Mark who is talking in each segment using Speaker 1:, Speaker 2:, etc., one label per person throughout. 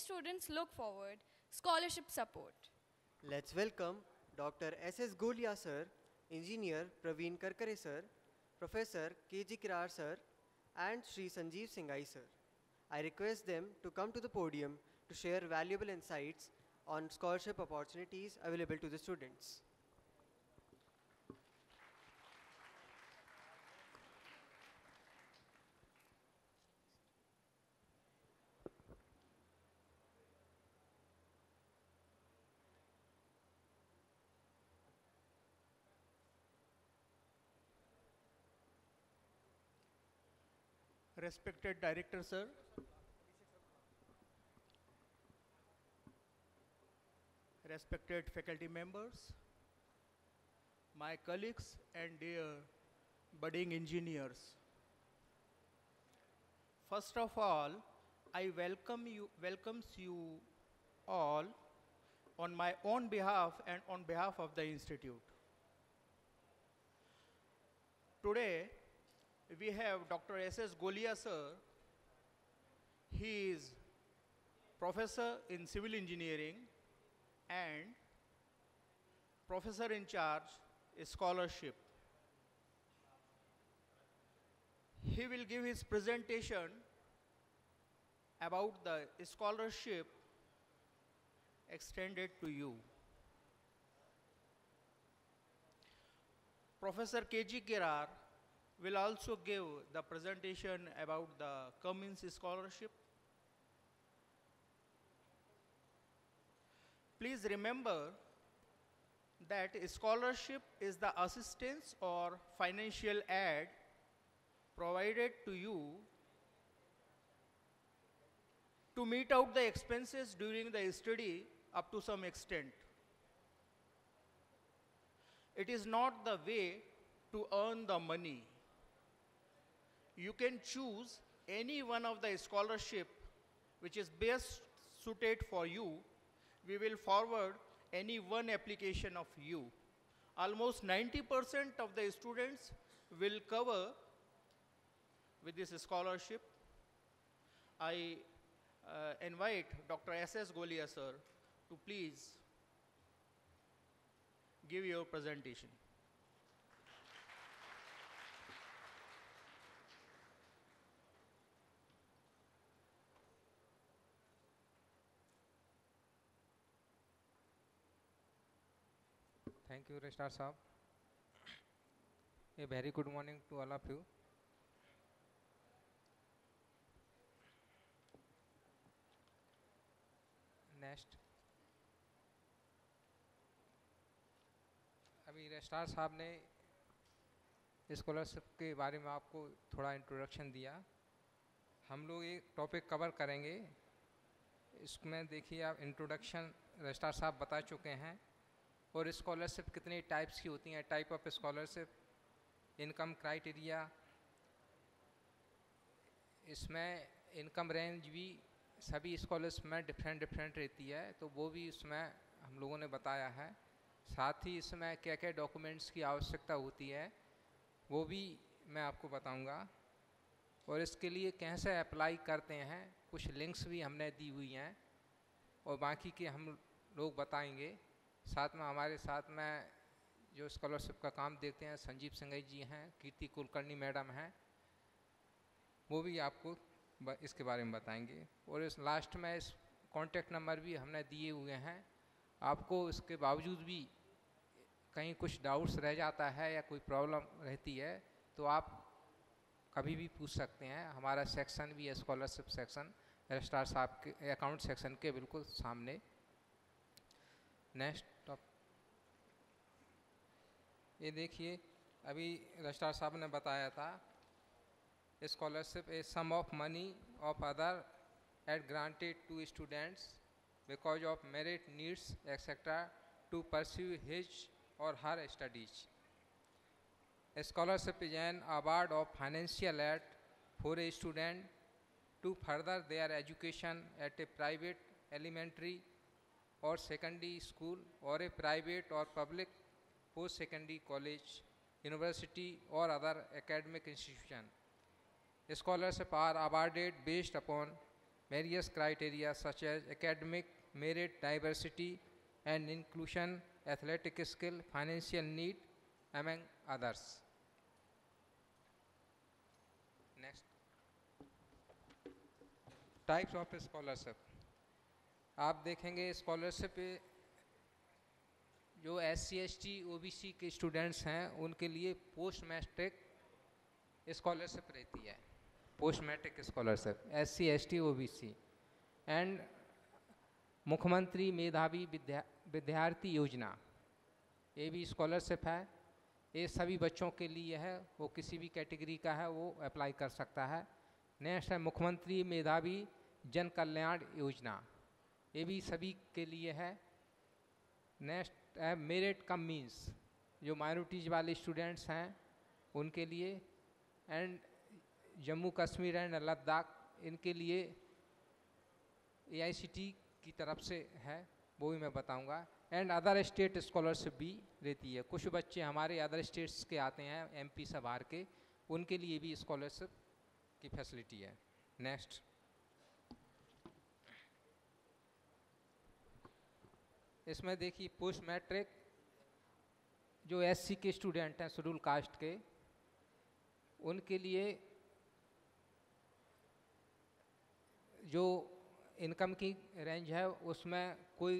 Speaker 1: students look forward, scholarship support.
Speaker 2: Let's welcome Dr. S.S. Golia sir, Engineer Praveen Karkare sir, Professor K.G. Kirar sir, and Sri Sanjeev Singhai sir. I request them to come to the podium to share valuable insights on scholarship opportunities available to the students.
Speaker 3: Respected Director Sir, respected faculty members, my colleagues and dear budding engineers. First of all, I welcomes you all on my own behalf and on behalf of the institute. Today, we have Dr. S.S. Golia sir. He is professor in civil engineering and professor in charge scholarship. He will give his presentation about the scholarship extended to you. Professor K.G. Kirar will also give the presentation about the Cummins Scholarship. Please remember that a scholarship is the assistance or financial aid provided to you to meet out the expenses during the study up to some extent. It is not the way to earn the money. You can choose any one of the scholarship which is best suited for you. We will forward any one application of you. Almost 90% of the students will cover with this scholarship. I invite Dr. S.S. Golia sir to please give your presentation.
Speaker 4: Thank you, Registrar Saab. A very good morning to all of you. Next. अभी registrar साहब ने scholarship के बारे में आपको थोड़ा introduction दिया. हम लोग एक टॉपिक कवर करेंगे. इसमें देखिए आप इंट्रोडक्शन रजिस्ट्रार साहब बता चुके हैं और स्कॉलरशिप कितनी टाइप्स की होती हैं, type of scholarship, income criteria, इसमें इनकम रेंज भी सभी स्कॉलरशिप में डिफरेंट रहती है, तो वो भी इसमें हम लोगों ने बताया है. साथ ही इसमें क्या क्या डॉक्यूमेंट्स की आवश्यकता होती है वो भी मैं आपको बताऊंगा और इसके लिए कैसे अप्लाई करते हैं कुछ लिंक्स भी हमने दी हुई हैं और बाकी के हम लोग बताएंगे. साथ में हमारे साथ में जो स्कॉलरशिप का काम देखते हैं संजीव सिंघई जी हैं, कीर्ति कुलकर्णी मैडम हैं, वो भी आपको इसके बारे में बताएंगे. और इस लास्ट में इस कॉन्टैक्ट नंबर भी हमने दिए हुए हैं. आपको इसके बावजूद भी कहीं कुछ डाउट्स रह जाता है या कोई प्रॉब्लम रहती है तो आप कभी भी पूछ सकते हैं. हमारा सेक्शन भी है स्कॉलरशिप सेक्शन रजिस्ट्रार साहब के अकाउंट सेक्शन के बिल्कुल सामने. नेक्स्ट ये देखिए अभी रजिस्ट्रार साहब ने बताया था scholarship a sum of money of other at granted to students because of merit needs etcetera to pursue his or her studies. Scholarship is an award of financial aid for a student to further their education at a private elementary or secondary school or a private or public post-secondary college, university or other academic institution. Scholarships are awarded based upon various criteria such as academic, merit, diversity and inclusion, athletic skill, financial need, among others. Next. Types of scholarship. आप देखेंगे scholarship जो SC, ST, OBC के students हैं उनके लिए post matric scholarship रहती है, post matric scholarship SC, ST, OBC and मुख्यमंत्री मेधावी विद्यार्थी योजना, ये भी स्कॉलरशिप है। ये सभी बच्चों के लिए है, वो किसी भी कैटेगरी का है वो अप्लाई कर सकता है। नेक्स्ट है मुख्यमंत्री मेधावी जन कल्याण योजना, ये भी सभी के लिए है। नेक्स्ट है मेरिट कम मीन्स, जो माइनॉरिटीज वाले स्टूडेंट्स हैं उनके लिए। एंड जम्मू कश्मीर एंड लद्दाख, इनके लिए AICT की तरफ से है, वो भी मैं बताऊंगा। एंड अदर स्टेट स्कॉलरशिप भी रहती है, कुछ बच्चे हमारे अदर स्टेट्स के आते हैं MP से बाहर के, उनके लिए भी स्कॉलरशिप की फैसिलिटी है। नेक्स्ट, इसमें देखिए पोस्ट मैट्रिक जो SC के स्टूडेंट हैं, शेड्यूल कास्ट के, उनके लिए जो इनकम की रेंज है उसमें कोई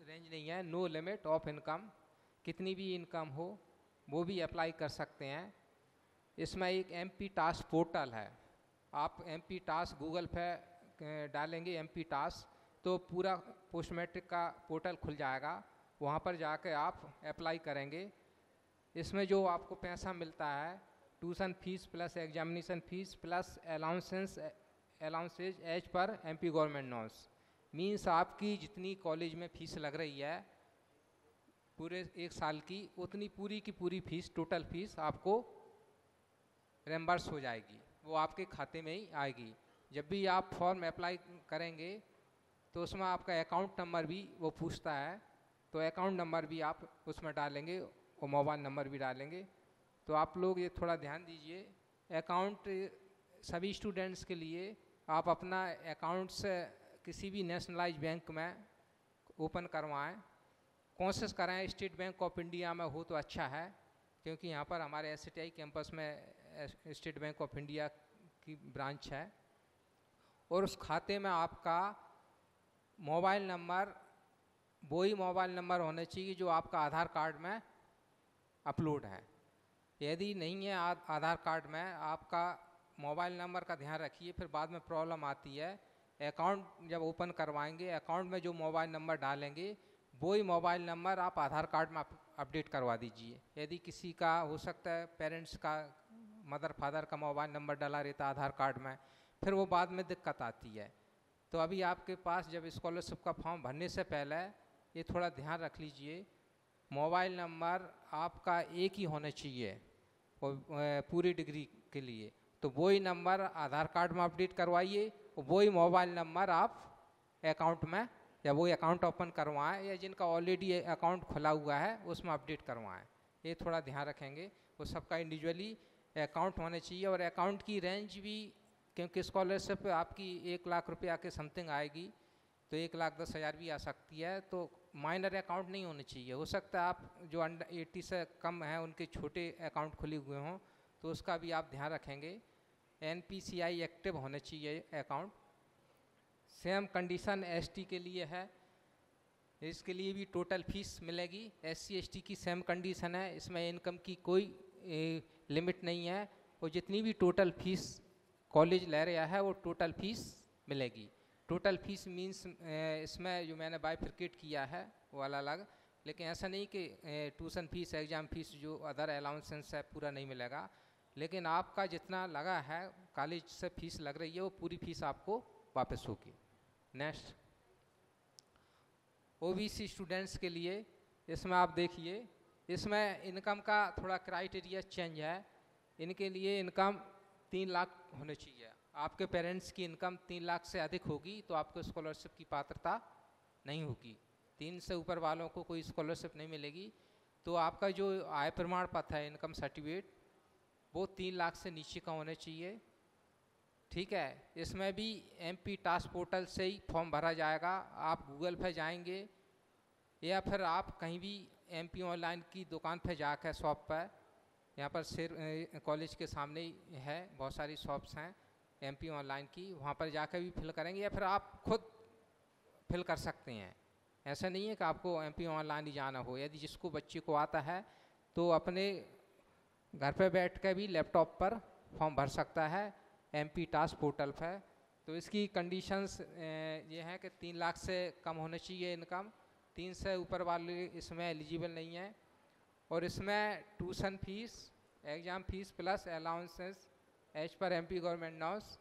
Speaker 4: रेंज नहीं है, नो लिमिट ऑफ इनकम, कितनी भी इनकम हो वो भी अप्लाई कर सकते हैं। इसमें एक MP टास्क पोर्टल है, आप MP टास्क गूगल पे डालेंगे MP टास्क तो पूरा पोस्ट मैट्रिक का पोर्टल खुल जाएगा, वहाँ पर जाकर आप अप्लाई करेंगे। इसमें जो आपको पैसा मिलता है tuition fees plus examination fees plus allowances as per MP government norms, means आपकी जितनी कॉलेज में फ़ीस लग रही है पूरे एक साल की, उतनी पूरी की पूरी फ़ीस, टोटल फ़ीस आपको रेम्बर्स हो जाएगी, वो आपके खाते में ही आएगी। जब भी आप फॉर्म अप्लाई करेंगे तो उसमें आपका अकाउंट नंबर भी वो पूछता है, तो अकाउंट नंबर भी आप उसमें डालेंगे और मोबाइल नंबर भी डालेंगे। तो आप लोग ये थोड़ा ध्यान दीजिए, अकाउंट सभी स्टूडेंट्स के लिए आप अपना अकाउंट से किसी भी नेशनलाइज बैंक में ओपन करवाएं, कोशिश करें स्टेट बैंक ऑफ इंडिया में हो तो अच्छा है, क्योंकि यहाँ पर हमारे SCTI कैंपस में स्टेट बैंक ऑफ इंडिया की ब्रांच है। और उस खाते में आपका मोबाइल नंबर वही मोबाइल नंबर होना चाहिए जो आपका आधार कार्ड में अपलोड है। यदि नहीं है आधार कार्ड में, आपका मोबाइल नंबर का ध्यान रखिए, फिर बाद में प्रॉब्लम आती है। अकाउंट जब ओपन करवाएंगे, अकाउंट में जो मोबाइल नंबर डालेंगे वही मोबाइल नंबर आप आधार कार्ड में अपडेट करवा दीजिए। यदि किसी का हो सकता है पेरेंट्स का, मदर फादर का मोबाइल नंबर डाला रहता है आधार कार्ड में, फिर वो बाद में दिक्कत आती है। तो अभी आपके पास जब स्कॉलरशिप का फॉर्म भरने से पहले ये थोड़ा ध्यान रख लीजिए, मोबाइल नंबर आपका एक ही होना चाहिए पूरी डिग्री के लिए। तो वही नंबर आधार कार्ड में अपडेट करवाइए, वही मोबाइल नंबर आप अकाउंट में, या वही अकाउंट ओपन करवाएं, या जिनका ऑलरेडी अकाउंट खुला हुआ है उसमें अपडेट करवाएं। ये थोड़ा ध्यान रखेंगे, वो सबका इंडिविजुअली अकाउंट होना चाहिए। और अकाउंट की रेंज भी, क्योंकि स्कॉलरशिप आपकी 1 लाख रुपया के समथिंग आएगी, तो 1,10,000 भी आ सकती है, तो माइनर अकाउंट नहीं होने चाहिए। हो सकता है आप जो अंडर 80 से कम हैं उनके छोटे अकाउंट खुले हुए हों, तो उसका भी आप ध्यान रखेंगे। NPCI एक्टिव होना चाहिए अकाउंट। सेम कंडीशन ST के लिए है, इसके लिए भी टोटल फीस मिलेगी। SC ST की सेम कंडीशन है, इसमें इनकम की कोई लिमिट नहीं है, और जितनी भी टोटल फीस कॉलेज ले रहा है वो टोटल फीस मिलेगी। टोटल फीस मीन्स इसमें जो मैंने बाइफरकेट किया है वो अलग, लेकिन ऐसा नहीं कि ट्यूशन फीस, एग्ज़ाम फीस, जो अदर अलाउंसेंस है पूरा नहीं मिलेगा, लेकिन आपका जितना लगा है कॉलेज से फीस लग रही है वो पूरी फीस आपको वापस होगी। नेक्स्ट, OBC स्टूडेंट्स के लिए इसमें आप देखिए, इसमें इनकम का थोड़ा क्राइटेरिया चेंज है। इनके लिए इनकम 3 लाख होनी चाहिए। आपके पेरेंट्स की इनकम 3 लाख से अधिक होगी तो आपको स्कॉलरशिप की पात्रता नहीं होगी। 3 से ऊपर वालों को कोई स्कॉलरशिप नहीं मिलेगी। तो आपका जो आय प्रमाण पत्र है, इनकम सर्टिफिकेट, वो 3 लाख से नीचे का होना चाहिए। ठीक है। इसमें भी MP टास्क पोर्टल से ही फॉर्म भरा जाएगा। आप गूगल पे जाएंगे या फिर आप कहीं भी MP ऑनलाइन की दुकान पे जाकर शॉप पर, यहाँ पर सिर कॉलेज के सामने ही है, बहुत सारी शॉप्स हैं MP ऑनलाइन की, वहाँ पर जाकर भी फिल करेंगे या फिर आप खुद फिल कर सकते हैं। ऐसा नहीं है कि आपको MP ऑनलाइन ही जाना हो। यदि जिसको बच्चे को आता है तो अपने घर पे बैठ कर भी लैपटॉप पर फॉर्म भर सकता है MP टास्क पोर्टल पर। तो इसकी कंडीशंस ये हैं कि 3 लाख से कम होना चाहिए इनकम, 3 से ऊपर वाले इसमें एलिजिबल नहीं है। और इसमें tuition fees, exam fees plus allowances as per MP government norms.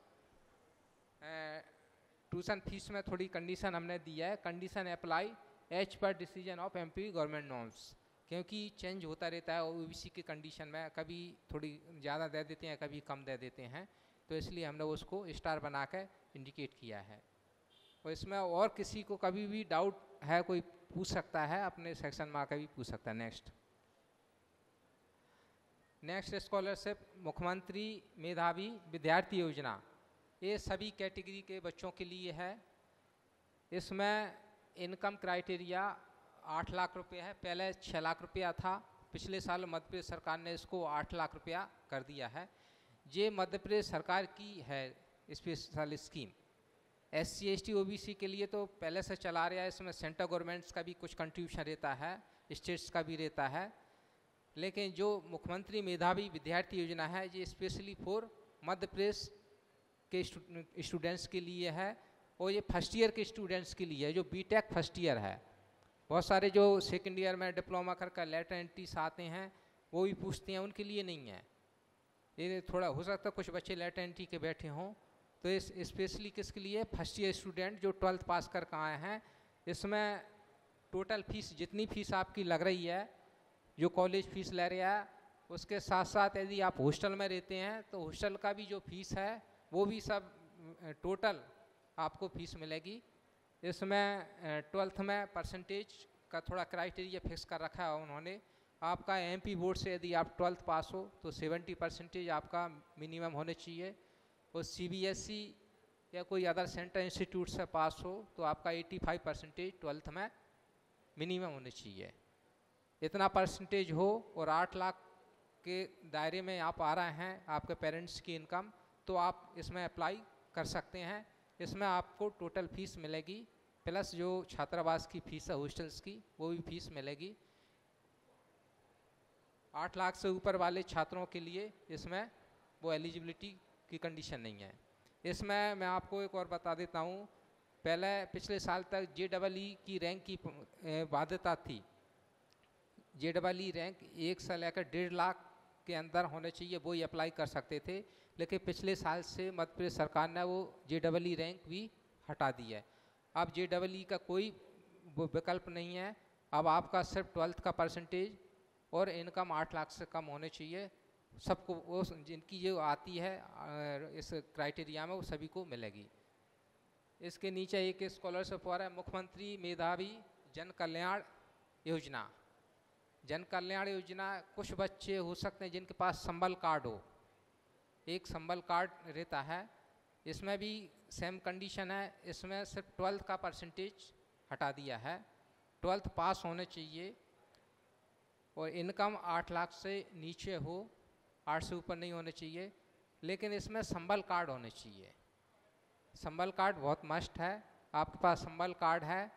Speaker 4: Tuition fees में थोड़ी कंडीशन हमने दी है, condition apply as per decision of MP government norms, क्योंकि चेंज होता रहता है OBC की कंडीशन में, कभी थोड़ी ज़्यादा दे देते हैं, कभी कम दे देते हैं, तो इसलिए हमने उसको स्टार बना कर इंडिकेट किया है। और इसमें और किसी को कभी भी डाउट है कोई पूछ सकता है, अपने सेक्शन में आकर भी पूछ सकता है। नेक्स्ट स्कॉलरशिप मुख्यमंत्री मेधावी विद्यार्थी योजना, ये सभी कैटेगरी के बच्चों के लिए है। इसमें इनकम क्राइटेरिया 8 लाख रुपये है, पहले 6 लाख रुपया था। पिछले साल मध्य प्रदेश सरकार ने इसको 8 लाख रुपया कर दिया है। ये मध्य प्रदेश सरकार की है special scheme. SC ST OBC के लिए तो पहले से चला रहा है। इसमें सेंट्रल गवर्नमेंट्स का भी कुछ कंट्रीब्यूशन रहता है, स्टेट्स का भी रहता है, लेकिन जो मुख्यमंत्री मेधावी विद्यार्थी योजना है ये स्पेशली फॉर मध्य प्रदेश के स्टूडेंट्स के लिए है। और ये फर्स्ट ईयर के स्टूडेंट्स के लिए है, जो BTech फर्स्ट ईयर है। बहुत सारे जो सेकेंड ईयर में डिप्लोमा कर लेटर एंट्रीज आते हैं वो भी पूछते हैं, उनके लिए नहीं है। ये थोड़ा हो सकता है कुछ बच्चे लेटर एंट्री के बैठे हों, तो इस स्पेशली किसके लिए, फर्स्ट ईयर स्टूडेंट जो 12th पास कर आए हैं। इसमें टोटल फीस, जितनी फीस आपकी लग रही है, जो कॉलेज फीस ले रहा है, उसके साथ साथ यदि आप हॉस्टल में रहते हैं तो हॉस्टल का भी जो फीस है वो भी सब टोटल आपको फीस मिलेगी। इसमें 12th में परसेंटेज का थोड़ा क्राइटेरिया फिक्स कर रखा है उन्होंने। आपका MP बोर्ड से यदि आप 12th पास हो तो 70% आपका मिनिमम होने चाहिए। और CBSE या कोई अदर सेंट्रल इंस्टीट्यूट से पास हो तो आपका 85% 12th में मिनिमम होने चाहिए। इतना परसेंटेज हो और 8 लाख के दायरे में आप आ रहे हैं आपके पेरेंट्स की इनकम, तो आप इसमें अप्लाई कर सकते हैं। इसमें आपको टोटल फीस मिलेगी प्लस जो छात्रावास की फीस है हॉस्टल्स की, वो भी फीस मिलेगी। 8 लाख से ऊपर वाले छात्रों के लिए इसमें वो एलिजिबिलिटी की कंडीशन नहीं है। इसमें मैं आपको एक और बता देता हूँ, पहले पिछले साल तक JEE की रैंक की बाध्यता थी। JEE रैंक 1 से लेकर 1.5 लाख के अंदर होने चाहिए, वो ही अप्लाई कर सकते थे। लेकिन पिछले साल से मध्य प्रदेश सरकार ने वो JEE रैंक भी हटा दी है। अब JEE का कोई विकल्प नहीं है। अब आपका सिर्फ 12th का परसेंटेज और इनकम 8 लाख से कम होने चाहिए। सबको वो जिनकी जो आती है इस क्राइटेरिया में वो सभी को मिलेगी। इसके नीचे एक स्कॉलरशिप और है मुख्यमंत्री मेधावी जन कल्याण योजना। जन कल्याण योजना, कुछ बच्चे हो सकते हैं जिनके पास संबल कार्ड हो, एक संबल कार्ड रहता है। इसमें भी सेम कंडीशन है। इसमें सिर्फ 12th का परसेंटेज हटा दिया है, 12th पास होने चाहिए और इनकम 8 लाख से नीचे हो, 8 से ऊपर नहीं होने चाहिए। लेकिन इसमें संबल कार्ड होने चाहिए। संबल कार्ड बहुत मस्ट है। आपके पास संबल कार्ड है,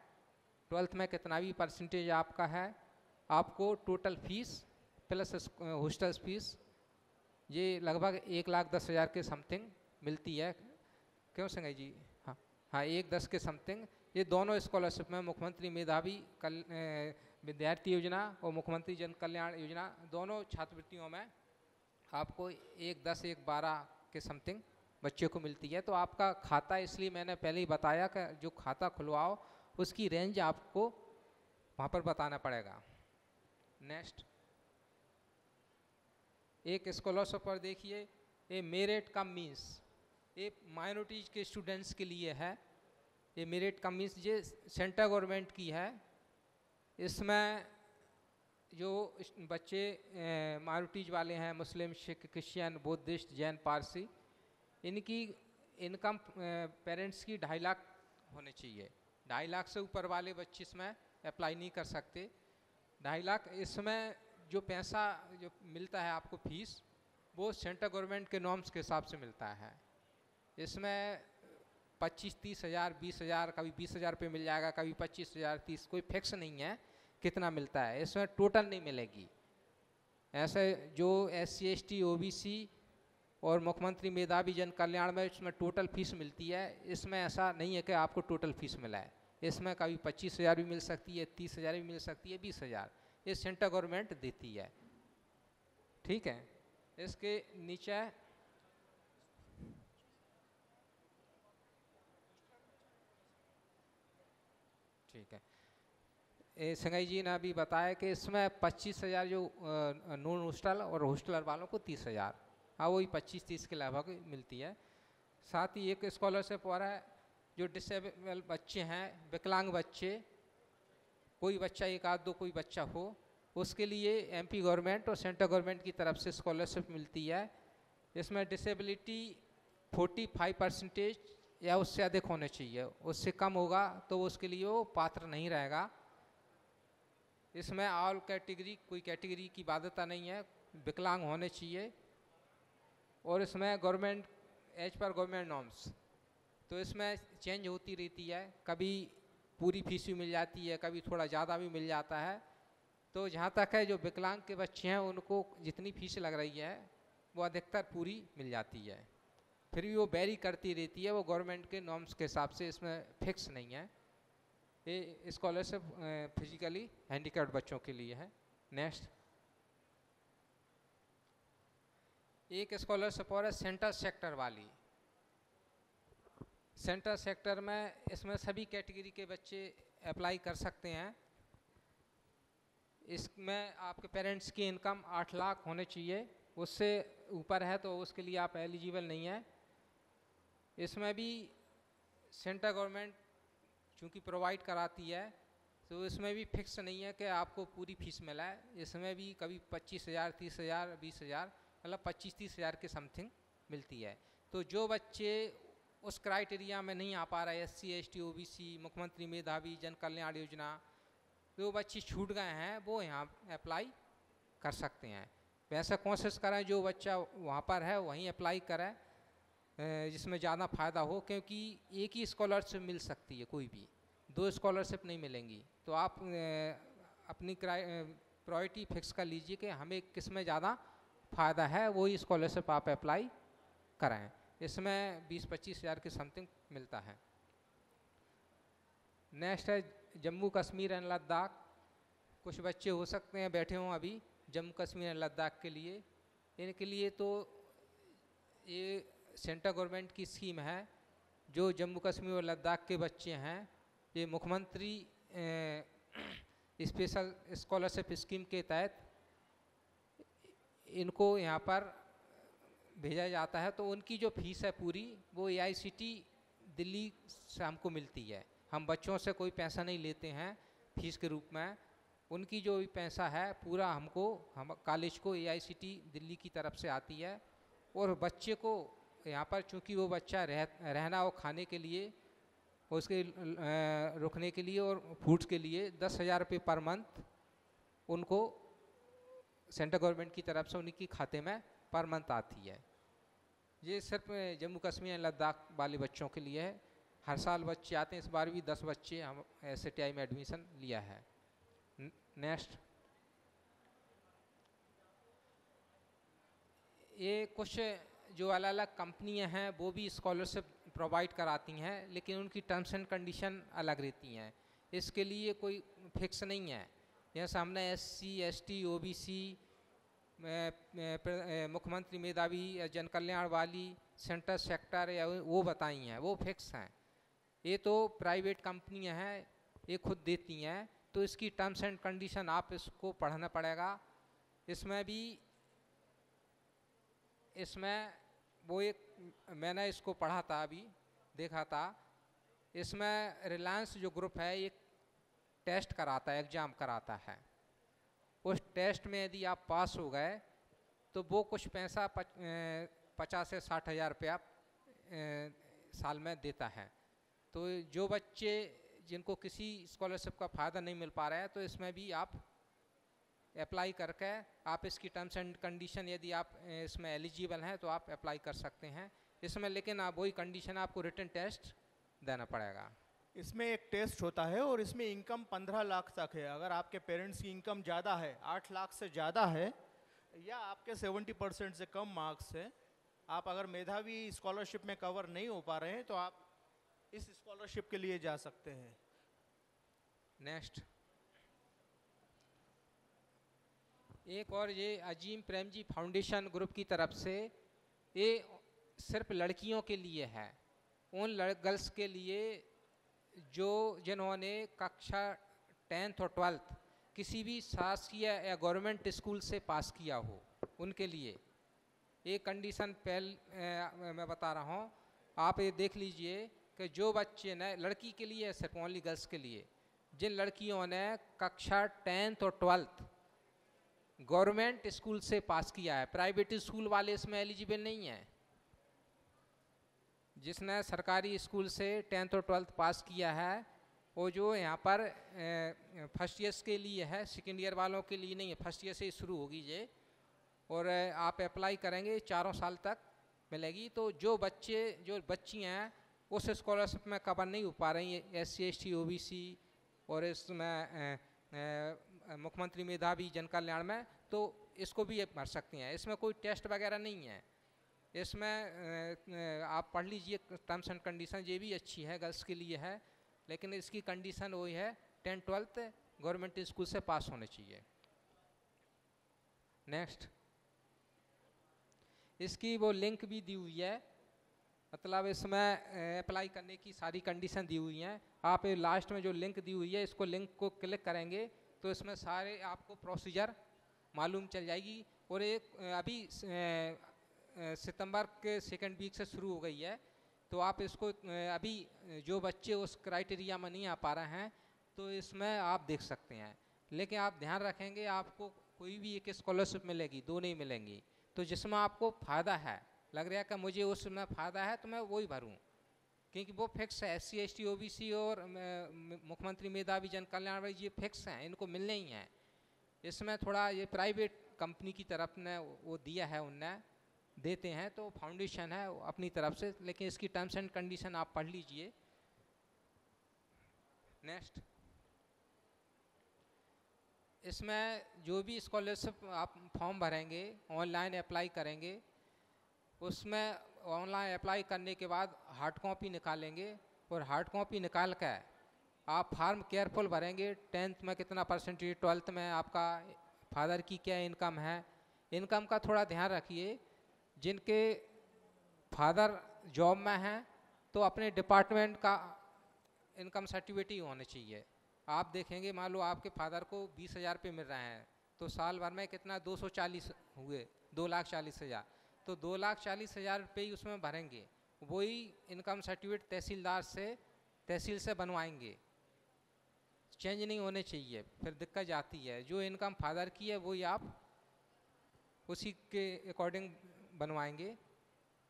Speaker 4: 12th में कितना भी परसेंटेज आपका है, आपको total fees plus hostel fees ये लगभग 1,10,000 के समथिंग मिलती है। क्यों संजय जी? हाँ 1,10 के समथिंग। ये दोनों स्कॉलरशिप में मुख्यमंत्री मेधावी विद्यार्थी योजना और मुख्यमंत्री जन कल्याण योजना, दोनों छात्रवृत्तियों में आपको 1,10 1,12 के समथिंग बच्चे को मिलती है। तो आपका खाता, इसलिए मैंने पहले ही बताया कि जो खाता खुलवाओ उसकी रेंज आपको वहाँ पर बताना पड़ेगा। नेक्स्ट एक स्कॉलरशिप पर देखिए, ये मेरिट कम मीन्स, ये माइनॉरिटीज के स्टूडेंट्स के लिए है। ये मेरिट कम मीन्स ये सेंट्रल गवर्नमेंट की है। इसमें जो बच्चे माइनॉरिटीज वाले हैं, मुस्लिम, सिख, क्रिश्चियन, बुद्धिस्ट, जैन, पारसी, इनकी इनकम पेरेंट्स की 2.5 लाख होने चाहिए। 2.5 लाख से ऊपर वाले बच्चे इसमें अप्लाई नहीं कर सकते। 2.5 लाख, इसमें जो पैसा जो मिलता है आपको फीस, वो सेंट्रल गवर्नमेंट के नॉर्म्स के हिसाब से मिलता है। इसमें 25-30 हज़ार, 20 हज़ार, कभी 20 हज़ार रुपये मिल जाएगा, कभी 25 हज़ार, 30, कोई फिक्स नहीं है कितना मिलता है। इसमें टोटल नहीं मिलेगी। ऐसे जो SC ST OBC और मुख्यमंत्री मेधावी जन कल्याण में इसमें टोटल फीस मिलती है। इसमें ऐसा नहीं है कि आपको टोटल फीस मिला है। इसमें कभी 25 हज़ार भी मिल सकती है, 30 हज़ार भी मिल सकती है, 20 हज़ार, ये सेंट्रल गवर्नमेंट देती है। ठीक है। इसके नीचे ठीक है, संगाई जी ने अभी बताया कि इसमें 25 हज़ार जो नॉन हॉस्टल और हॉस्टलर वालों को 30 हज़ार, हाँ वही 25-30 के लगभग मिलती है। साथ ही एक स्कॉलरशिप हो रहा है जो डिसेबल बच्चे हैं, विकलांग बच्चे, कोई बच्चा, एक आध दो कोई बच्चा हो, उसके लिए MP गवर्नमेंट और सेंट्रल गवर्नमेंट की तरफ से स्कॉलरशिप मिलती है। इसमें डिसेबिलिटी 45% या उससे अधिक होने चाहिए, उससे कम होगा तो उसके लिए वो पात्र नहीं रहेगा। इसमें ऑल कैटेगरी, कोई कैटेगरी की बाध्यता नहीं है, विकलांग होने चाहिए। और इसमें government as per government norms, तो इसमें चेंज होती रहती है, कभी पूरी फीस भी मिल जाती है, कभी थोड़ा ज़्यादा भी मिल जाता है। तो जहाँ तक है जो विकलांग के बच्चे हैं उनको जितनी फीस लग रही है वो अधिकतर पूरी मिल जाती है, फिर भी वो वेरी करती रहती है, वो गवर्नमेंट के नॉर्म्स के हिसाब से, इसमें फिक्स नहीं है। ये स्कॉलरशिप फिजिकली हैंडीकैप्ड बच्चों के लिए है। नेक्स्ट, एक स्कॉलरशिप और है सेंट्रल सेक्टर वाली। सेंट्रल सेक्टर में इसमें सभी कैटेगरी के बच्चे अप्लाई कर सकते हैं। इसमें आपके पेरेंट्स की इनकम 8 लाख होने चाहिए, उससे ऊपर है तो उसके लिए आप एलिजिबल नहीं है। इसमें भी सेंट्रल गवर्नमेंट चूँकि प्रोवाइड कराती है, तो इसमें भी फिक्स नहीं है कि आपको पूरी फीस मिला है। इसमें भी कभी 25 हज़ार, 30 हज़ार, 20 हज़ार, मतलब 25-30 हज़ार के समथिंग मिलती है। तो जो बच्चे उस क्राइटेरिया में नहीं आ पा रहे, SC ST OBC, मुख्यमंत्री मेधावी जन कल्याण योजना, जो बच्चे छूट गए हैं वो यहाँ अप्लाई कर सकते हैं। वैसे कोशिश करें जो बच्चा वहाँ पर है वहीं अप्लाई करें जिसमें ज़्यादा फ़ायदा हो, क्योंकि एक ही स्कॉलरशिप मिल सकती है, कोई भी 2 स्कॉलरशिप नहीं मिलेंगी। तो आप अपनी प्रायोरिटी फिक्स कर लीजिए कि हमें किस में ज़्यादा फ़ायदा है, वही स्कॉलरशिप आप अप्लाई करें। इसमें 20-25 हज़ार के समथिंग मिलता है। नेक्स्ट है जम्मू कश्मीर एंड लद्दाख। कुछ बच्चे हो सकते हैं बैठे हों अभी जम्मू कश्मीर एंड लद्दाख के लिए, इनके लिए तो ये सेंट्रल गवर्नमेंट की स्कीम है। जो जम्मू कश्मीर और लद्दाख के बच्चे हैं, ये मुख्यमंत्री स्पेशल स्कॉलरशिप स्कीम के तहत इनको यहाँ पर भेजा जाता है। तो उनकी जो फीस है पूरी, वो AICT दिल्ली से हमको मिलती है। हम बच्चों से कोई पैसा नहीं लेते हैं फीस के रूप में। उनकी जो भी पैसा है पूरा हमको, हम कॉलेज को AICT दिल्ली की तरफ से आती है। और बच्चे को यहाँ पर चूँकि वो बच्चा रहना और खाने के लिए, उसके रुकने के लिए और फूड्स के लिए 10,000 रुपये पर मंथ उनको सेंट्रल गवर्नमेंट की तरफ से उनकी खाते में पर मंथ आती है। ये सिर्फ जम्मू कश्मीर लद्दाख वाले बच्चों के लिए है। हर साल बच्चे आते हैं, इस बार भी 10 बच्चे हम SATI में एडमिशन लिया है। नेक्स्ट, ये कुछ जो अलग अलग कंपनियां हैं वो भी स्कॉलरशिप प्रोवाइड कराती हैं, लेकिन उनकी टर्म्स एंड कंडीशन अलग रहती हैं। इसके लिए कोई फिक्स नहीं है। जैसे हमने SC ST OBC, मुख्यमंत्री मेधावी जन कल्याण वाली, सेंट्रल सेक्टर या वो बताई हैं, वो फिक्स हैं। ये तो प्राइवेट कंपनियां हैं, ये खुद देती हैं, तो इसकी टर्म्स एंड कंडीशन आप इसको पढ़ना पड़ेगा। इसमें भी वो एक मैंने इसको पढ़ा था, अभी देखा था। इसमें रिलायंस जो ग्रुप है एक टेस्ट कराता है, एग्ज़ाम कराता है। उस टेस्ट में यदि आप पास हो गए तो वो कुछ पैसा 50 से 60 हज़ार रुपया साल में देता है। तो जो बच्चे जिनको किसी स्कॉलरशिप का फ़ायदा नहीं मिल पा रहा है, तो इसमें भी आप अप्लाई करके आप इसकी टर्म्स एंड कंडीशन, यदि आप इसमें एलिजिबल हैं तो आप अप्लाई कर सकते हैं इसमें। लेकिन आप वही कंडीशन, आपको रिटन टेस्ट देना पड़ेगा।
Speaker 3: इसमें एक टेस्ट होता है और इसमें इनकम 15 लाख तक है। अगर आपके पेरेंट्स की इनकम ज़्यादा है, 8 लाख से ज़्यादा है, या आपके 70% से कम मार्क्स है, आप अगर मेधावी स्कॉलरशिप में कवर नहीं हो पा रहे हैं, तो आप इस स्कॉलरशिप के लिए जा सकते हैं।
Speaker 4: नेक्स्ट, एक और ये अजीम प्रेमजी फाउंडेशन ग्रुप की तरफ से, ये सिर्फ लड़कियों के लिए है, उन गर्ल्स के लिए जो जिन्होंने कक्षा 10th और 12th किसी भी शासकीय या गवर्नमेंट स्कूल से पास किया हो, उनके लिए एक कंडीशन मैं बता रहा हूँ। आप ये देख लीजिए कि जो बच्चे ने, लड़की के लिए सिर्फ ओनली गर्ल्स के लिए, जिन लड़कियों ने कक्षा 10th और 12th गवर्नमेंट स्कूल से पास किया है, प्राइवेट स्कूल वाले इसमें एलिजिबल नहीं है। जिसने सरकारी स्कूल से 10th और 12th पास किया है, वो जो यहाँ पर फर्स्ट ईयर्स के लिए है, सेकेंड ईयर वालों के लिए नहीं है, फर्स्ट ईयर से शुरू होगी ये, और आप अप्लाई करेंगे 4 साल तक मिलेगी। तो जो बच्ची हैं उस स्कॉलरशिप में कवर नहीं हो पा रही है, SC ST OBC और इसमें मुख्यमंत्री मेधावी जन कल्याण में, तो इसको भी भर सकती हैं। इसमें कोई टेस्ट वगैरह नहीं है। इसमें आप पढ़ लीजिए टर्म्स एंड कंडीशन, ये भी अच्छी है, गर्ल्स के लिए है, लेकिन इसकी कंडीशन वही है 10th 12th गवर्नमेंट स्कूल से पास होने चाहिए। नेक्स्ट, इसकी वो लिंक भी दी हुई है, मतलब इसमें अप्लाई करने की सारी कंडीशन दी हुई हैं। आप लास्ट में जो लिंक दी हुई है, इसको लिंक को क्लिक करेंगे तो इसमें सारे आपको प्रोसीजर मालूम चल जाएगी। और एक अभी सितंबर के 2nd वीक से शुरू हो गई है, तो आप इसको अभी जो बच्चे उस क्राइटेरिया में नहीं आ पा रहे हैं, तो इसमें आप देख सकते हैं। लेकिन आप ध्यान रखेंगे, आपको कोई भी एक स्कॉलरशिप मिलेगी, 2 नहीं मिलेंगी। तो जिसमें आपको फ़ायदा है, लग रहा है कि मुझे उसमें फ़ायदा है, तो मैं वही भरूँ, क्योंकि वो फिक्स है। SC ST OBC और मुख्यमंत्री मेधावी जन कल्याण ये फिक्स हैं, इनको मिलने ही हैं। इसमें थोड़ा ये प्राइवेट कंपनी की तरफ ने वो दिया है, उनने देते हैं, तो फाउंडेशन है अपनी तरफ से, लेकिन इसकी टर्म्स एंड कंडीशन आप पढ़ लीजिए। नेक्स्ट, इसमें जो भी स्कॉलरशिप आप फॉर्म भरेंगे, ऑनलाइन अप्लाई करेंगे, उसमें ऑनलाइन अप्लाई करने के बाद हार्ड कॉपी निकालेंगे, और हार्ड कॉपी निकाल कर आप फार्म केयरफुल भरेंगे। 10th में कितना परसेंटेज, 12th में आपका फादर की क्या इनकम है, इनकम का थोड़ा ध्यान रखिए। जिनके फादर जॉब में हैं, तो अपने डिपार्टमेंट का इनकम सर्टिफिकेट होना चाहिए। आप देखेंगे, मान लो आपके फादर को 20,000 रुपये मिल रहे हैं, तो साल भर में कितना 240 हुए, 2,40,000, तो 2,40,000 रुपये ही उसमें भरेंगे। वही इनकम सर्टिफिकेट तहसील से बनवाएंगे, चेंज नहीं होने चाहिए, फिर दिक्कत आती है। जो इनकम फादर की है वही आप उसी के अकॉर्डिंग बनवाएंगे।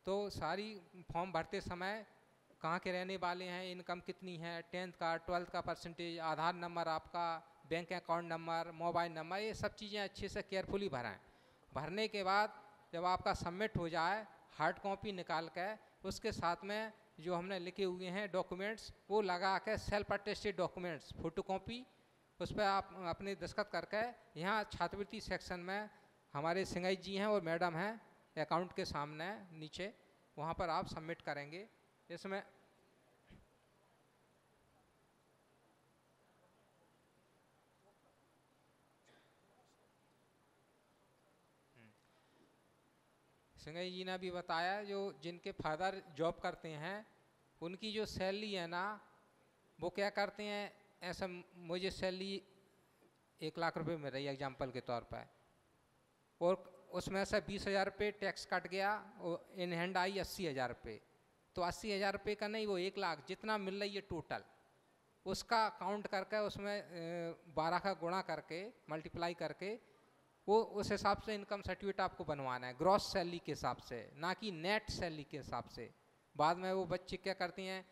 Speaker 4: तो सारी फॉर्म भरते समय कहाँ के रहने वाले हैं, इनकम कितनी है, 10th का 12th का परसेंटेज, आधार नंबर आपका, bank account number, mobile number, ये सब चीज़ें अच्छे से केयरफुली भरें। भरने के बाद जब आपका सबमिट हो जाए, हार्ड कॉपी निकाल कर उसके साथ में जो हमने लिखे हुए हैं डॉक्यूमेंट्स, वो लगा के सेल्फ अटेस्टेड डॉक्यूमेंट्स फोटोकॉपी, उस पर आप अपने दस्तखत करके यहाँ छात्रवृत्ति सेक्शन में हमारे सिंगाई जी हैं और मैडम हैं अकाउंट के सामने नीचे, वहाँ पर आप सबमिट करेंगे। इसमें सिंगाई जी ने भी बताया, जो जिनके फादर जॉब करते हैं उनकी जो सैलरी है ना, वो क्या करते हैं, ऐसा मुझे सैलरी 1 लाख रुपए मिल रही है एग्जाम्पल के तौर पर, और उसमें से 20,000 रुपये टैक्स कट गया, और इन हैंड आई 80,000 रुपये, तो 80,000 रुपये का नहीं, वो 1 लाख जितना मिल रही है टोटल, उसका काउंट करके उसमें 12 का गुणा करके मल्टीप्लाई करके वो उस हिसाब से इनकम सर्टिफिकेट आपको बनवाना है, ग्रॉस सैलरी के हिसाब से, ना कि नेट सैलरी के हिसाब से। बाद में वो बच्चे क्या करते हैं,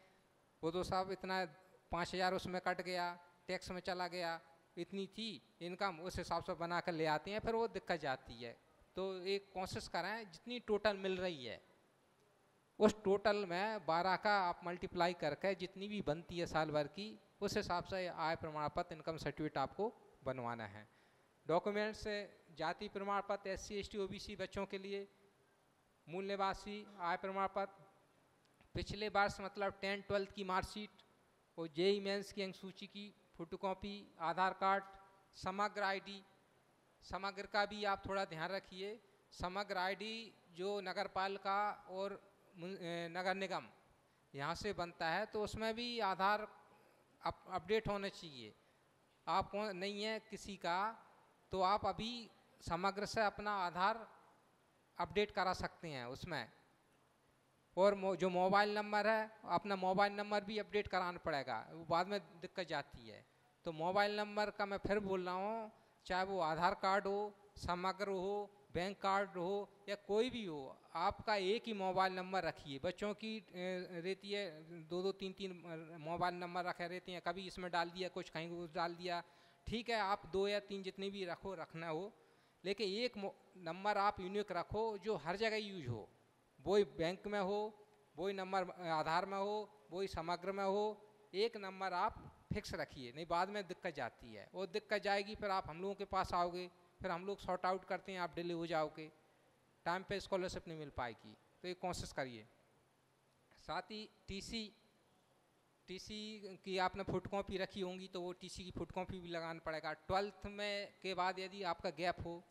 Speaker 4: वो तो साहब इतना 5,000 उसमें कट गया, टैक्स में चला गया, इतनी थी इनकम, उस हिसाब से बना कर ले आती हैं, फिर वो दिक्कत जाती है। तो एक कोशिश करें जितनी टोटल मिल रही है उस टोटल में 12 का आप मल्टीप्लाई करके जितनी भी बनती है साल भर की, उस हिसाब से आय प्रमाण पत्र, इनकम सर्टिफिकेट आपको बनवाना है। डॉक्यूमेंट्स, जाति प्रमाण पत्र SC ST OBC बच्चों के लिए, मूल निवासी आय प्रमाण पत्र, पिछले वर्ष मतलब 10th 12th की मार्कशीट और JEE मेंस की अंक सूची की फोटोकॉपी, आधार कार्ड, समग्र ID, समग्र का भी आप थोड़ा ध्यान रखिए। समग्र ID जो नगर पालिका और नगर निगम यहाँ से बनता है तो उसमें भी आधार अपडेट होना चाहिए। आप नहीं है किसी का तो आप अभी समग्र से अपना आधार अपडेट करा सकते हैं उसमें। और जो मोबाइल नंबर है, अपना मोबाइल नंबर भी अपडेट कराना पड़ेगा, वो बाद में दिक्कत जाती है। तो मोबाइल नंबर का मैं फिर बोल रहा हूँ, चाहे वो आधार कार्ड हो, समग्र हो, बैंक कार्ड हो या कोई भी हो, आपका एक ही मोबाइल नंबर रखिए। बच्चों की रहती है 2-2 3-3 मोबाइल नंबर रखे रहते हैं, कभी इसमें डाल दिया कुछ, कहीं कुछ डाल दिया, ठीक है आप 2 या 3 जितने भी रखना हो, लेकिन एक नंबर आप यूनिक रखो जो हर जगह यूज हो। वही बैंक में हो, वही नंबर आधार में हो, वही समग्र में हो, एक नंबर आप फिक्स रखिए, नहीं बाद में दिक्कत जाती है। वो दिक्कत जाएगी फिर आप हम लोगों के पास आओगे, फिर हम लोग सॉर्ट आउट करते हैं, आप डिले हो जाओगे, टाइम पे स्कॉलरशिप नहीं मिल पाएगी। तो ये कोशिश करिए। साथ ही टीसी की आपने फुट कॉपी रखी होंगी तो वो टीसी की फुट कॉपी भी लगाना पड़ेगा। 12th में के बाद यदि आपका गैप हो,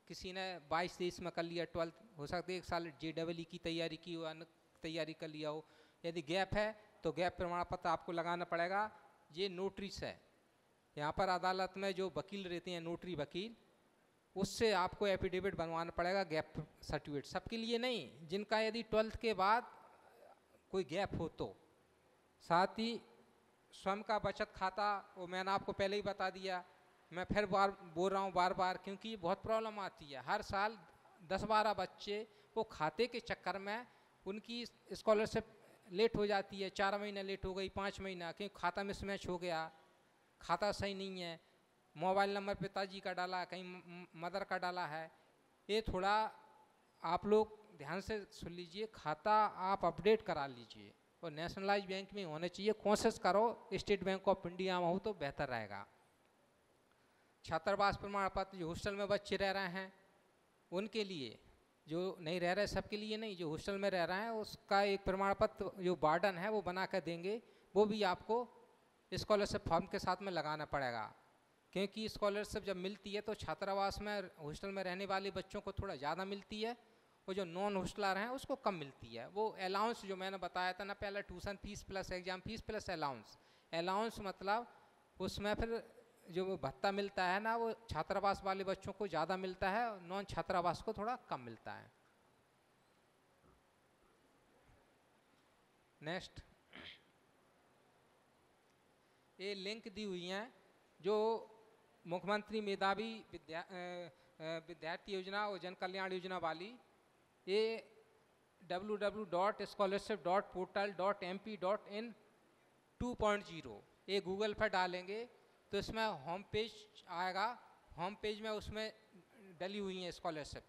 Speaker 4: किसी ने 22-23 में कर लिया 12th, हो सकता है 1 साल JEE की तैयारी की हो, अन्य तैयारी कर लिया हो, यदि गैप है तो गैप प्रमाण पत्र आपको लगाना पड़ेगा। ये नोटरीस है, यहाँ पर अदालत में जो वकील रहते हैं, नोटरी वकील, उससे आपको एफिडेविट बनवाना पड़ेगा गैप सर्टिफिकेट। सबके लिए नहीं, जिनका यदि 12th के बाद कोई गैप हो तो। साथ ही स्वयं का बचत खाता, वो मैंने आपको पहले ही बता दिया, मैं फिर बोल रहा हूँ बार बार, क्योंकि बहुत प्रॉब्लम आती है। हर साल 10-12 बच्चे वो खाते के चक्कर में उनकी स्कॉलरशिप लेट हो जाती है, 4 महीना लेट हो गई, 5 महीना, क्योंकि खाता मिसमैच हो गया, खाता सही नहीं है, मोबाइल नंबर पिताजी का डाला, कहीं मदर का डाला है। ये थोड़ा आप लोग ध्यान से सुन लीजिए, खाता आप अपडेट करा लीजिए और नेशनलाइज बैंक में होने चाहिए। कोशिश करो स्टेट बैंक ऑफ इंडिया में हो तो बेहतर रहेगा। छात्रावास प्रमाण पत्र, जो हॉस्टल में बच्चे रह रहे हैं उनके लिए, जो नहीं रह रहे सबके लिए नहीं, जो हॉस्टल में रह रहे हैं उसका एक प्रमाण पत्र जो वार्डन है वो बना कर देंगे, वो भी आपको स्कॉलरशिप फॉर्म के साथ में लगाना पड़ेगा। क्योंकि स्कॉलरशिप जब मिलती है तो छात्रावास में हॉस्टल में रहने वाले बच्चों को थोड़ा ज़्यादा मिलती है और जो नॉन हॉस्टलर हैं उसको कम मिलती है। वो अलाउंस जो मैंने बताया था ना पहले, tuition fees plus exam fees plus allowance मतलब उसमें फिर जो भत्ता मिलता है ना, वो छात्रावास वाले बच्चों को ज़्यादा मिलता है और नॉन छात्रावास को थोड़ा कम मिलता है। नेक्स्ट, ये लिंक दी हुई हैं जो मुख्यमंत्री मेधावी विद्यार्थी योजना और जन कल्याण योजना वाली, ये www.scholarship.portal.mp.in 2.0 ये गूगल पर डालेंगे तो इसमें होम पेज आएगा। होम पेज में उसमें डली हुई है स्कॉलरशिप,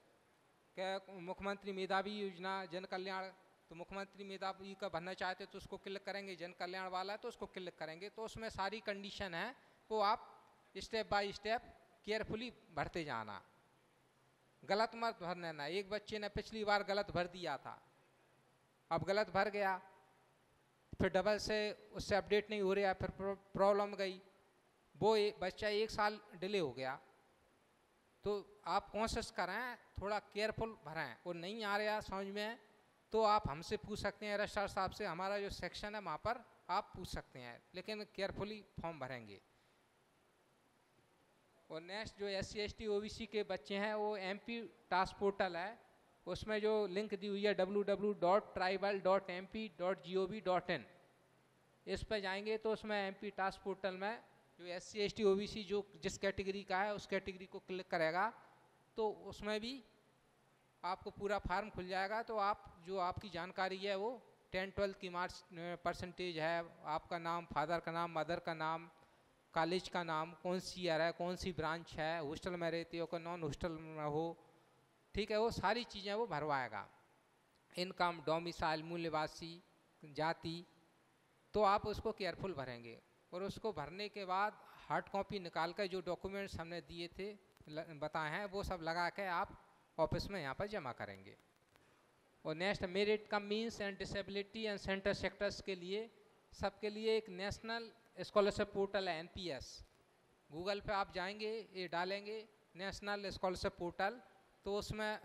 Speaker 4: क्या मुख्यमंत्री मेधावी योजना, जन कल्याण, तो मुख्यमंत्री मेधावी का भरना चाहते तो उसको क्लिक करेंगे, जन कल्याण वाला है तो उसको क्लिक करेंगे, तो उसमें सारी कंडीशन है वो आप स्टेप बाय स्टेप केयरफुली भरते जाना, गलत मत भरना ना। एक बच्चे ने पिछली बार गलत भर दिया था, अब गलत भर गया, फिर डबल से उससे अपडेट नहीं हो रहा, फिर प्रॉब्लम गई, वो बच्चा 1 साल डिले हो गया। तो आप कोशिश करें थोड़ा केयरफुल भरें, और नहीं आ रहा समझ में तो आप हमसे पूछ सकते हैं, रजिस्ट्रार साहब से, हमारा जो सेक्शन है वहाँ पर आप पूछ सकते हैं, लेकिन केयरफुली फॉर्म भरेंगे। और नेक्स्ट जो SC ST OBC के बच्चे हैं वो MP टास्क पोर्टल है, उसमें जो लिंक दी हुई है www.tribal.mp.gov.in, इस पर जाएंगे तो उसमें MP टास्क पोर्टल में जो SC ST OBC जो जिस कैटेगरी का है उस कैटेगरी को क्लिक करेगा तो उसमें भी आपको पूरा फार्म खुल जाएगा। तो आप जो आपकी जानकारी है वो 10-12 की मार्क्स परसेंटेज है, आपका नाम, फादर का नाम, मदर का नाम, कॉलेज का नाम, कौन सी ईयर है, कौन सी ब्रांच है, हॉस्टल में रहती हो कि नॉन हॉस्टल में हो, ठीक है, वो सारी चीज़ें वो भरवाएगा। इनकम, डोमिसाइल, मूल्यवासी, जाति, तो आप उसको केयरफुल भरेंगे और उसको भरने के बाद हार्ड कॉपी निकाल कर जो डॉक्यूमेंट्स हमने दिए थे बताए हैं वो सब लगा के आप ऑफिस में यहाँ पर जमा करेंगे। और next merit come means and disability and centre sectors के लिए सबके लिए एक नेशनल स्कॉलरशिप पोर्टल है NPS। गूगल पे आप जाएंगे, ये डालेंगे नेशनल स्कॉलरशिप पोर्टल, तो उसमें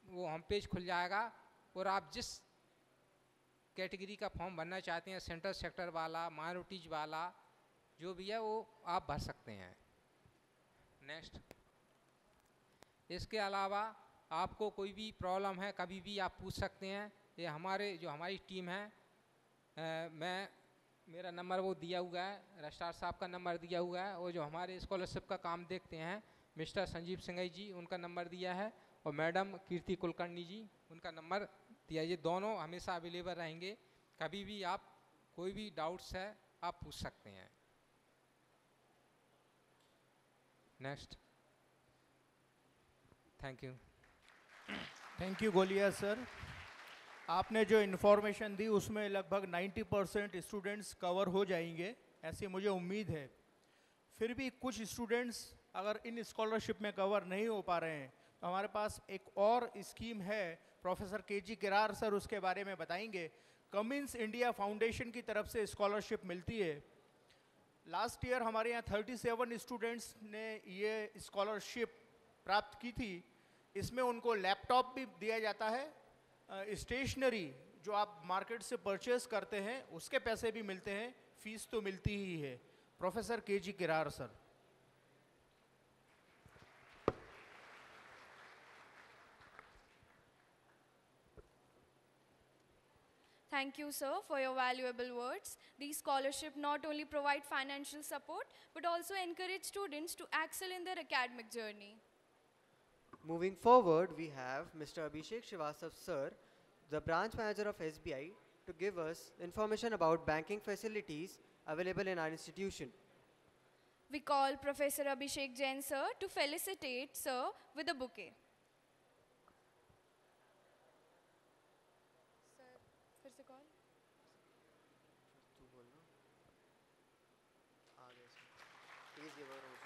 Speaker 4: वो होम पेज खुल जाएगा और आप जिस कैटेगरी का फॉर्म भरना चाहते हैं, सेंटर सेक्टर वाला, माइनॉरिटीज वाला, जो भी है वो आप भर सकते हैं। नेक्स्ट, इसके अलावा आपको कोई भी प्रॉब्लम है कभी भी आप पूछ सकते हैं। ये हमारी टीम है, मेरा नंबर वो दिया हुआ है, रजिस्ट्रार साहब का नंबर दिया हुआ है, और जो हमारे स्कॉलरशिप का काम देखते हैं मिस्टर संजीव सिंगाई जी, उनका नंबर दिया है, और मैडम कीर्ति कुलकर्णी जी, उनका नंबर दिया। ये दोनों हमेशा अवेलेबल रहेंगे, कभी भी आप कोई भी डाउट्स है आप पूछ सकते हैं। Next, thank you.
Speaker 3: Thank you गोलिया सर। आपने जो इन्फॉर्मेशन दी उसमें लगभग 90% स्टूडेंट्स कवर हो जाएंगे, ऐसी मुझे उम्मीद है। फिर भी कुछ स्टूडेंट्स अगर इन स्कॉलरशिप में कवर नहीं हो पा रहे हैं तो हमारे पास एक और स्कीम है, प्रोफेसर KG किरार सर उसके बारे में बताएंगे। कमिंस इंडिया फाउंडेशन की तरफ से स्कॉलरशिप मिलती है। लास्ट ईयर हमारे यहाँ 37 स्टूडेंट्स ने ये स्कॉलरशिप प्राप्त की थी। इसमें उनको लैपटॉप भी दिया जाता है, स्टेशनरी जो आप मार्केट से परचेस करते हैं उसके पैसे भी मिलते हैं, फीस तो मिलती ही है। Professor KG Kirar sir.
Speaker 1: Thank you, sir, for your valuable words. These scholarships not only provide financial support, but also encourage students to excel in their academic journey.
Speaker 2: Moving forward, we have Mr. Abhishek Srivastav sir, the branch manager of SBI, to give us information about banking facilities available in our institution.
Speaker 1: We call Professor Abhishek Jain, sir, to felicitate sir with a bouquet. Sir, फिर से call.
Speaker 2: तू बोलना। आ गया sir. Please give her a